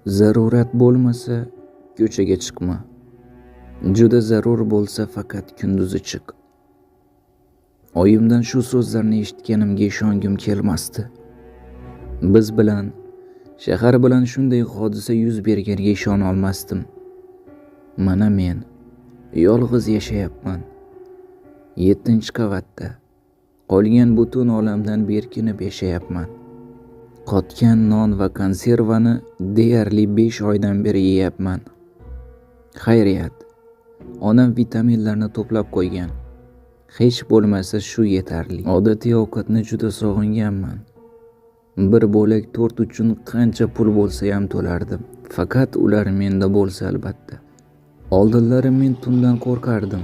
Zarurat bo'lmasa ko'chaga chiqma. Juda zarur bo'lsa faqat kunduzi chiq. Oyimdan shu so'zlarni eshitganimga ishongim kelmasdi. Biz bilan, shahar bilan shunday hodisa yuz berganiga ishona olmasdim. Mana men yolg'iz yashayapman. 7-qavatda. Qolgan butun olamdan berkinib yashayapman. Qotgan non va konservani deyarli 5 oydan beri yeyapman. Xayriyat, onam vitaminlarni to'plab qo'ygan. Hech bo'lmasa shu yetarli. Odatiy ovqatni juda sog'inganman. Bir bo'lak tort uchun qancha pul bo'lsa ham to'lardim. Faqat ular menda bo'lsa albatta. Oldinlari men tundan qo'rqardim.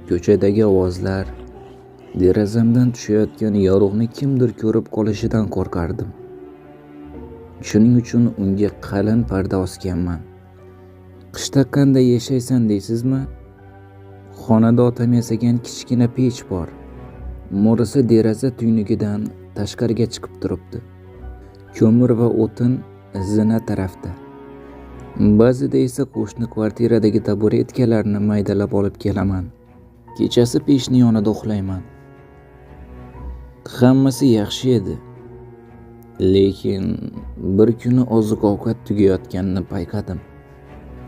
Ko'chadagi ovozlar, derazamdan tushayotgan yorug'ni kimdir ko'rib qolishidan qo'rqardim. Shuning uchun unga qalin parda osganman. Qishda qanday yashaysan deysizmi? Xonada otam yasagan kichkina pech bor. Mo'risi deraza tuynugidan tashqariga chiqib turibdi. Ko'mir va o'tin zina tarafda. Ba'zida esa qo'shni kvartiradagi taburetkalarni maydalab olib kelaman. Kechasi pechni yonida uxlayman. Hammasi yaxshi edi. Lekin bir kuni oziq-ovqat tugayotganini payqadim.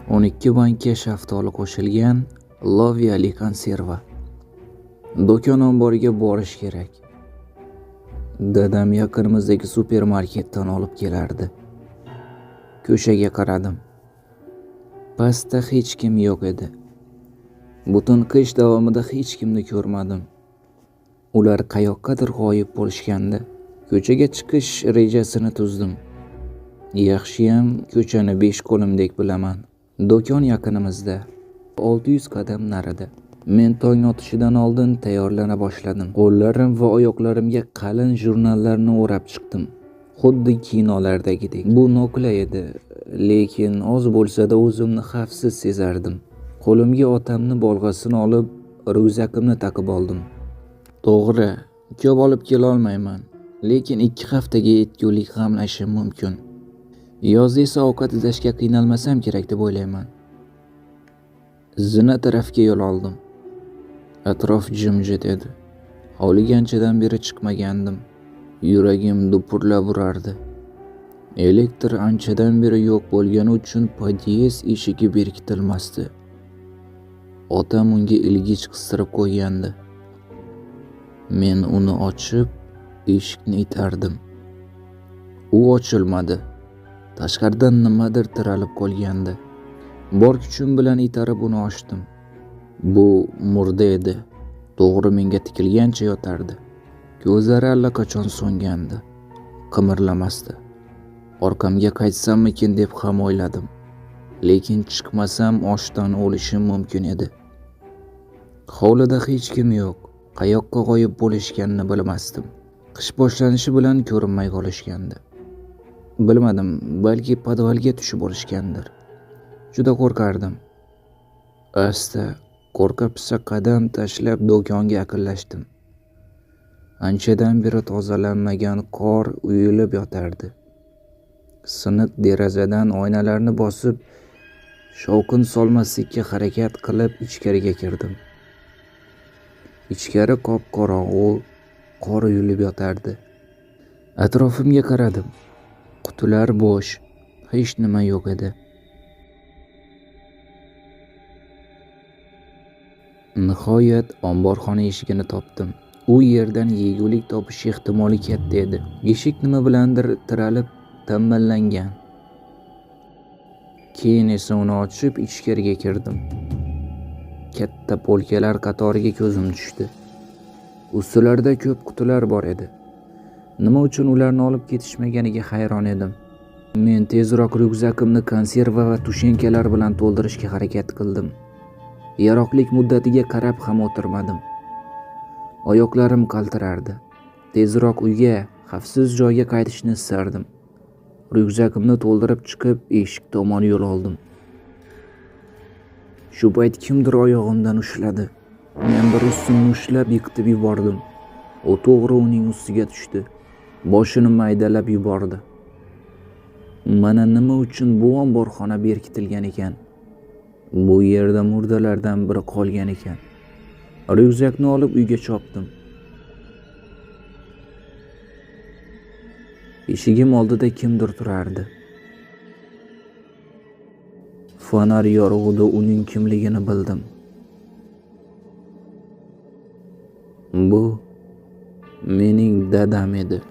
12 banka shaftoli qo'shilgan loviyali konserva. Do'kon omboriga borish kerak. Dadam yaqinimizdagi supermarketdan olib kelardi. Ko'chaga qaradim. Pastda hech kim yo'q edi. Butun qish davomida hech kimni ko'rmadim. Ular qayoqqadir g'oyib bo'lishgandi. Ko'chaga chiqish rejasini tuzdim. Yaxshiyam ko'chani 5 qo'limdek bilaman. Do'kon yaqinimizda, 600 qadam narida. Men tong otishidan oldin tayyorlana boshladim. Qo'llarim va oyoqlarimga qalin jurnallarni o'rab chiqdim. Xuddi kinolardagidek. Bu noqulay edi, lekin oz bo'lsa-da o'zimni xavfsiz sezardim. Qo'limga otamni bolg'asini olib, ryukzakimni taqib oldim. To'g'ri, ko'p olib kela olmayman, lekin 2 haftaga yetgulik g'amlashim mumkin. Yoz esa ovqat izlashga qiynalmasam kerak deb o'ylayman. Zina tarafga yo'l oldim. Atrof jimjit edi. Hovliga anchadan beri chiqmagandim. Yuragim dupurlab urardi. Elektr anchadan beri yo'q bo'lgani uchun podyezd eshigi berkitilmasdi. Otam unga ilgich qistirib qo'ygandi. Men uni ochib, eshikni itardim. U ochilmadi. Tashqaridan nimadir tiralib qolgandi. Bor kuchim bilan itarib uni ochdim. Bu murda edi. To'g'ri menga tikilgancha yotardi. Ko'zlari allaqachon so'ngandi. Qimirlamasdi. Orqamga qaytsammikin deb ham o'yladim. Lekin chiqmasam ochdan o'lishim mumkin edi. Hovlida hech kim yo'q. Qayoqqa g'oyib bo'lishganini bilmasdim. Qish boshlanishi bilan ko'rinmay qolishgandi. Bilmadim, balki podvalga tushib olishgandir. Juda qo'rqardim. Asta, qo'rqa-pisa qadam tashlab do'konga yaqinlashdim. Anchadan beri tozalanmagan qor uyilib yotardi. Siniq derazadan oynalarni bosib, shovqin solmaslikka harakat qilib ichkariga kirdim. Ichkari qop-qorong'u, qor uyilib yotardi. Atrofimga qaradim. Qutilar bo'sh, hech nima yo'q edi. Nihoyat omborxona eshigini topdim. U yerdan yegulik topish ehtimoli katta edi. Eshik nima bilandir tiralib, tamballangan. Keyin esa uni ochib ichkariga kirdim. Katta polkalar qatoriga ko'zim tushdi. Ustilarda ko'p qutilar bor edi. Nima uchun ularni olib ketishmaganiga hayron edim. Men tezroq ryukzakimni konserva va tushenkalar bilan to'ldirishga harakat qildim. Yaroqlik muddatiga qarab ham o'tirmadim. Oyoqlarim qaltirardi. Tezroq uyga, xavfsiz joyga qaytishni istardim. Ryukzakimni to'ldirib chiqib, eshik tomon yo'l oldim. Shu payt kimdir oyog'imdan ushladi. Men bir ustimni ushlab yiqitib yubordim. U to'g'ri uning ustiga tushdi. Boshini maydalab yubordi. Mana nima uchun bu omborxona berkitilgan ekan. Bu yerda murdalardan biri qolgan ekan. Ryukzakni olib uyga chopdim. Eshigim oldida kimdir turardi. Fonar yorug'ida uning kimligini bildim. Bu mening dadam edi.